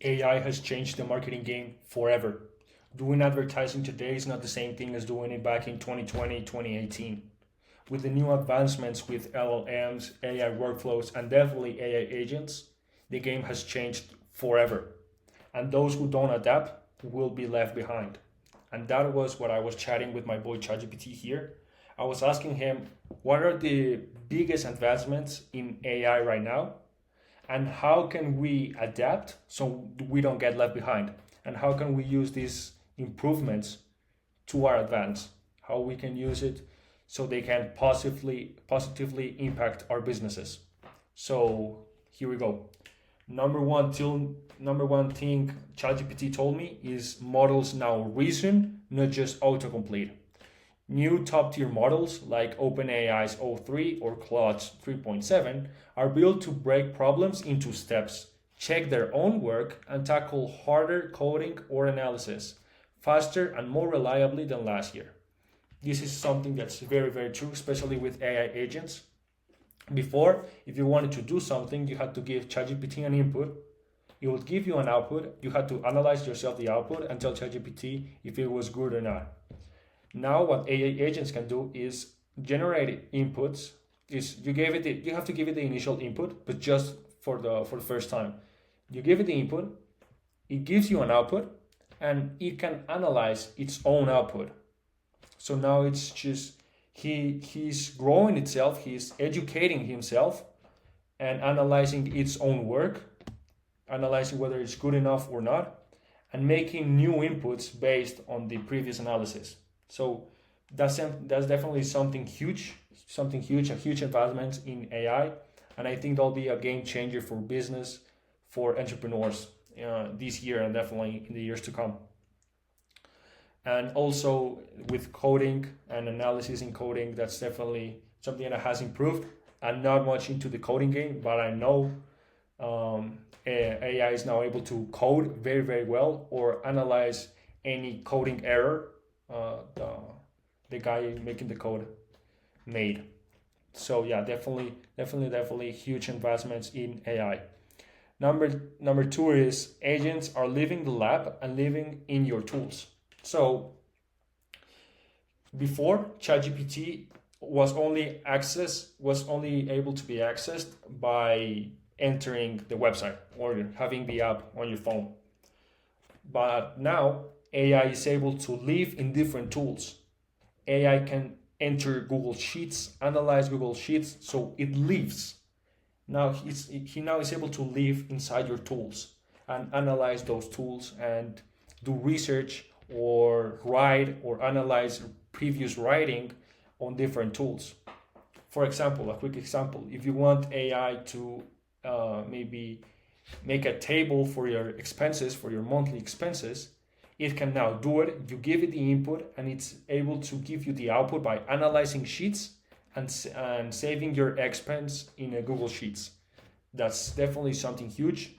AI has changed the marketing game forever. Doing advertising today is not the same thing as doing it back in 2020, 2018. With the new advancements with LLMs, AI workflows, and definitely AI agents, the game has changed forever. And those who don't adapt will be left behind. And that was what I was chatting with my boy ChatGPT here. I was asking him, what are the biggest advancements in AI right now? And how can we adapt so we don't get left behind? And how can we use these improvements to our advance? How we can use it so they can positively impact our businesses. So here we go. Number one thing ChatGPT told me is models now reason, not just autocomplete. New top tier models like OpenAI's o3 or Claude's 3.7 are built to break problems into steps, check their own work, and tackle harder coding or analysis faster and more reliably than last year. This is something that's very, very true, especially with AI agents. Before, if you wanted to do something, you had to give ChatGPT an input. It would give you an output. You had to analyze yourself the output and tell ChatGPT if it was good or not. Now, what AI agents can do is generate inputs. You have to give it the initial input, but just for the first time. You give it the input, it gives you an output, and it can analyze its own output. So now it's just he's growing itself, he's educating himself and analyzing its own work, analyzing whether it's good enough or not, and making new inputs based on the previous analysis. So that's definitely something huge, a huge advancement in AI, and I think that'll be a game changer for business, for entrepreneurs this year and definitely in the years to come. And also with coding and analysis in coding, that's definitely something that has improved. I'm not much into the coding game, but I know AI is now able to code very, very well or analyze any coding error the guy making the code made. So yeah, definitely huge advancements in AI. Number two is agents are leaving the lab and living in your tools. So before, ChatGPT was only able to be accessed by entering the website or having the app on your phone. But now AI is able to live in different tools. AI can enter Google Sheets, analyze Google Sheets, so it lives. Now he now is able to live inside your tools and analyze those tools and do research or write or analyze previous writing on different tools. For example, a quick example, if you want AI to maybe make a table for your expenses, for your monthly expenses, it can now do it. You give it the input and it's able to give you the output by analyzing sheets and saving your expense in a Google Sheets. That's definitely something huge.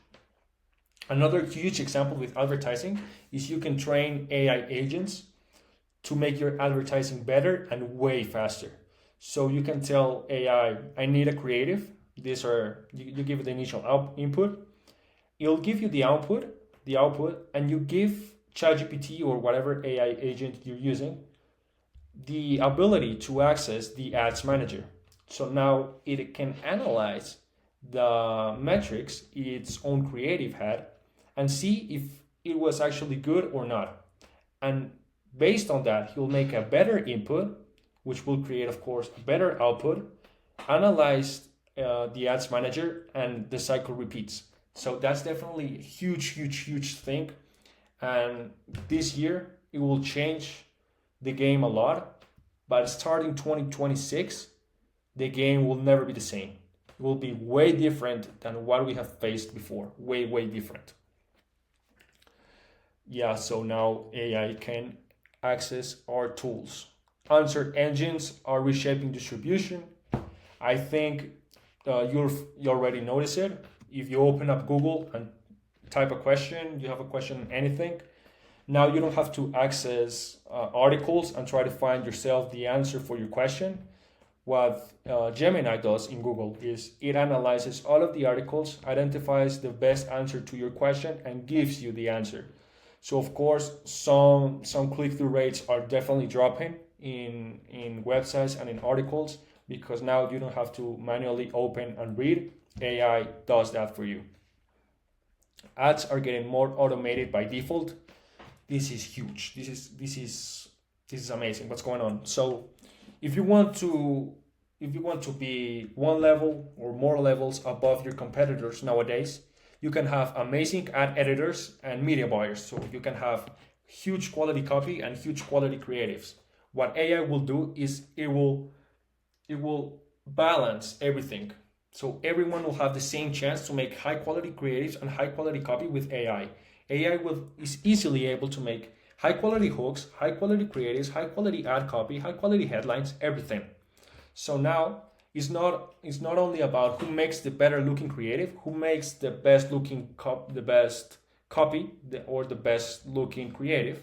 Another huge example with advertising is you can train AI agents to make your advertising better and way faster. So you can tell AI, I need a creative. You give it the initial input. It'll give you the output, and you give ChatGPT or whatever AI agent you're using the ability to access the ads manager. So now it can analyze the metrics its own creative had and see if it was actually good or not. And based on that, he'll make a better input, which will create, of course, a better output, analyze the ads manager, and the cycle repeats. So that's definitely a huge thing. And this year, it will change the game a lot. But starting 2026, the game will never be the same. It will be way different than what we have faced before. Way different. Yeah, so now AI can access our tools. Answer engines are reshaping distribution. I think you already noticed it. If you open up Google and type a question, you have a question on anything, now you don't have to access articles and try to find yourself the answer for your question. What Gemini does in Google is it analyzes all of the articles, identifies the best answer to your question, and gives you the answer. So of course, some click-through rates are definitely dropping in websites and in articles, because now you don't have to manually open and read. AI does that for you. Ads are getting more automated by default. This is huge. This is amazing. What's going on? So if you want to be one level or more levels above your competitors nowadays, you can have amazing ad editors and media buyers. So you can have huge quality copy and huge quality creatives. What AI will do is it will balance everything. So everyone will have the same chance to make high quality creatives and high quality copy with AI. AI is easily able to make high quality hooks, high quality creatives, high quality ad copy, high quality headlines, everything. So now it's not only about who makes the better looking creative, who makes the best looking the best copy, or the best looking creative.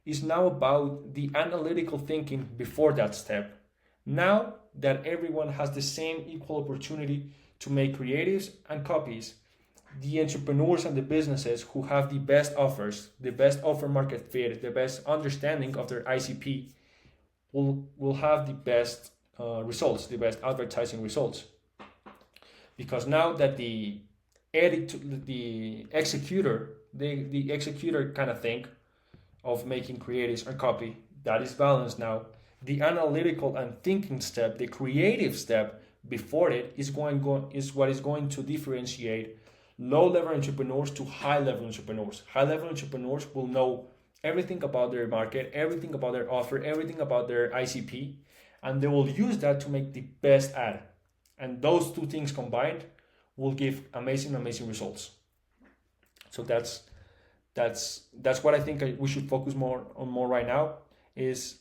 It's now about the analytical thinking before that step. Now that everyone has the same equal opportunity to make creatives and copies, the entrepreneurs and the businesses who have the best offers, the best offer market fit, the best understanding of their ICP will have the best results, the best advertising results. Because now that the executor, the executor kind of think of making creatives and copy, that is balanced now. The analytical and thinking step, the creative step before it is what is going to differentiate low-level entrepreneurs to high-level entrepreneurs. High-level entrepreneurs will know everything about their market, everything about their offer, everything about their ICP, and they will use that to make the best ad. And those two things combined will give amazing results. So that's what I think we should focus more right now. Is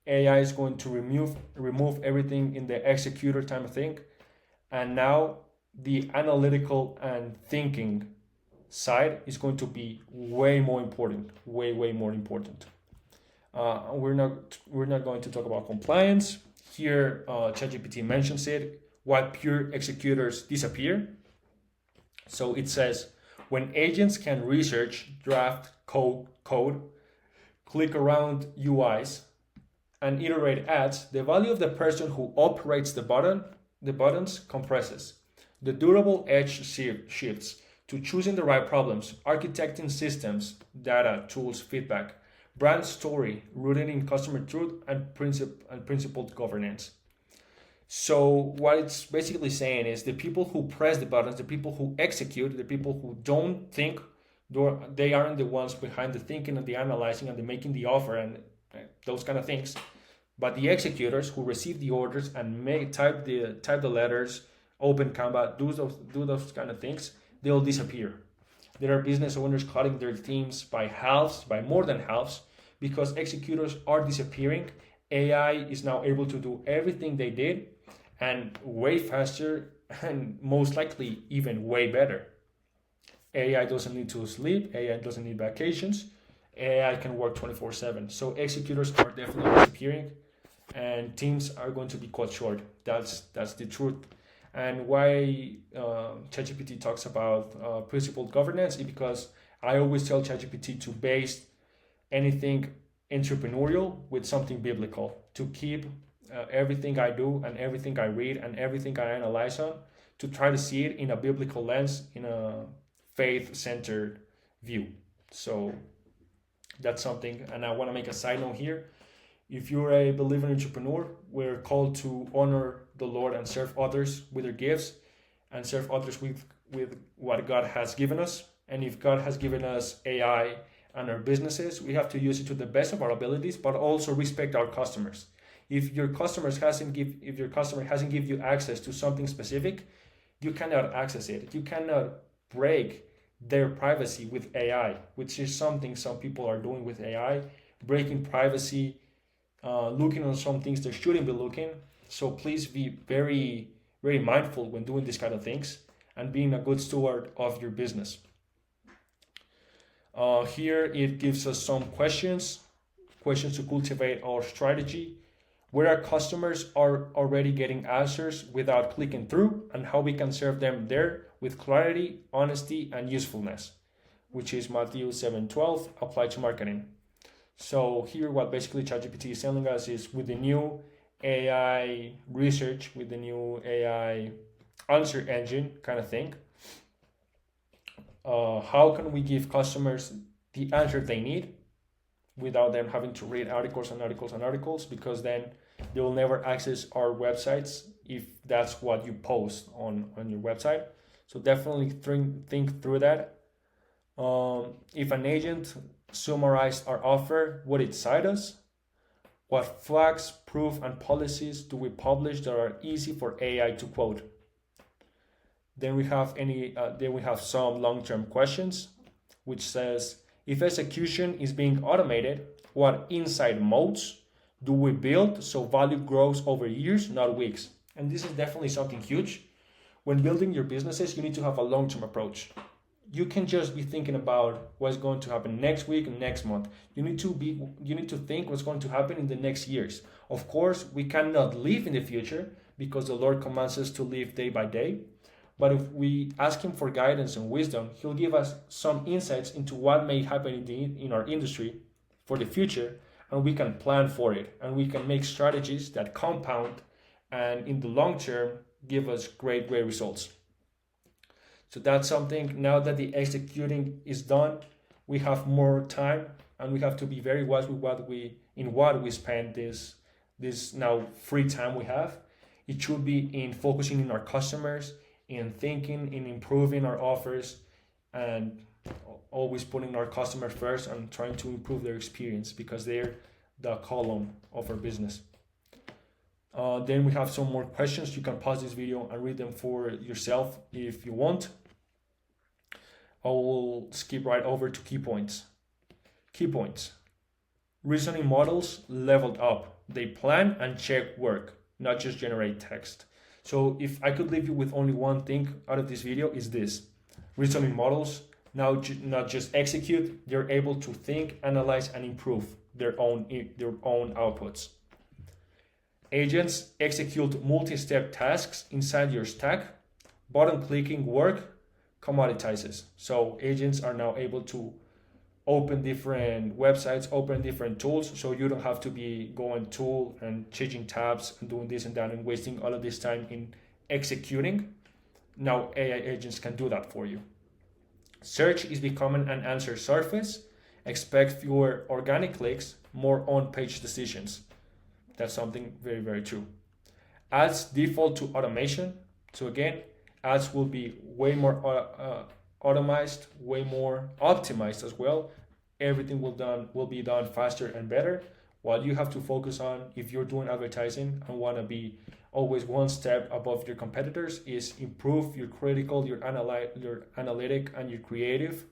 AI is going to remove everything in the executor time of thing, and now the analytical and thinking side is going to be way more important, way more important. We're not going to talk about compliance here. ChatGPT mentions it. Why pure executors disappear. So it says, when agents can research, draft code, click around UIs, and iterate ads, the value of the person who operates the buttons compresses. The durable edge shifts to choosing the right problems, architecting systems, data, tools, feedback, brand story rooted in customer truth and principled governance. So what it's basically saying is the people who press the buttons, the people who execute, the people who don't think, they aren't the ones behind the thinking and the analyzing and the making the offer and those kind of things. But the executors who receive the orders and type the letters, open Canva, do those kind of things, they'll disappear. There are business owners cutting their teams by more than halves, because executors are disappearing. AI is now able to do everything they did and way faster, and most likely even way better. AI doesn't need to sleep. AI doesn't need vacations. AI can work 24/7. So executors are definitely disappearing, and teams are going to be cut short. That's the truth. And why ChatGPT talks about principled governance is because I always tell ChatGPT to base anything entrepreneurial with something biblical, to keep everything I do and everything I read and everything I analyze on, to try to see it in a biblical lens, in a faith-centered view. So that's something. And I want to make a side note here. If you're a believer entrepreneur, we're called to honor the Lord and serve others with their gifts and serve others with what God has given us. And if God has given us AI and our businesses, we have to use it to the best of our abilities, but also respect our customers. If your customer hasn't given you access to something specific, you cannot access it. You cannot break their privacy with AI, which is something some people are doing with AI, breaking privacy, looking on some things they shouldn't be looking. So please be very, very mindful when doing these kind of things and being a good steward of your business. Here it gives us some questions to cultivate our strategy. where our customers are already getting answers without clicking through, and how we can serve them there with clarity, honesty, and usefulness, which is Matthew 7:12 applied to marketing. So here what basically ChatGPT is telling us is, with the new AI research, with the new AI answer engine kind of thing, how can we give customers the answer they need without them having to read articles and articles and articles, because then they will never access our websites if that's what you post on your website. So definitely think through that. If an agent summarized our offer, would it cite us? What facts, proof, and policies do we publish that are easy for AI to quote? Then we have some long-term questions, which says, if execution is being automated, what inside modes do we build so value grows over years, not weeks? And this is definitely something huge. When building your businesses, you need to have a long-term approach. You can just be thinking about what's going to happen next week and next month. You need to think what's going to happen in the next years. Of course, we cannot live in the future because the Lord commands us to live day by day. But if we ask him for guidance and wisdom, he'll give us some insights into what may happen in our industry for the future, and we can plan for it, and we can make strategies that compound and in the long term give us great results. So that's something. Now that the executing is done, we have more time, and we have to be very wise with what we spend this now free time we have. It should be in focusing on our customers, in thinking, in improving our offers, and always putting our customer first and trying to improve their experience, because they're the column of our business. Then we have some more questions. You can pause this video and read them for yourself if you want. I will skip right over to key points. Key points. Reasoning models leveled up. They plan and check work, not just generate text. So if I could leave you with only one thing out of this video, is this: reasoning models now not just execute, they're able to think, analyze, and improve their own outputs. Agents execute multi-step tasks inside your stack. Button clicking work commoditizes. So agents are now able to open different websites, open different tools, so you don't have to be going tool and changing tabs and doing this and that and wasting all of this time in executing. Now AI agents can do that for you. Search is becoming an answer surface. Expect fewer organic clicks, more on-page decisions. That's something very true. Ads default to automation. So again, ads will be way more automized, way more optimized as well. Everything will be done faster and better. What you have to focus on if you're doing advertising and want to be always one step above your competitors is improve your critical, your analytic, and your creative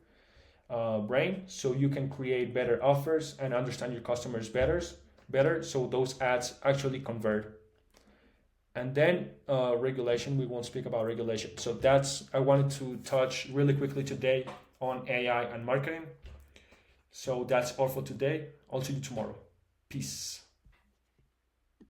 brain, so you can create better offers and understand your customers better, so those ads actually convert. And then regulation, we won't speak about regulation. So I wanted to touch really quickly today on AI and marketing. So that's all for today. I'll see you tomorrow. Peace.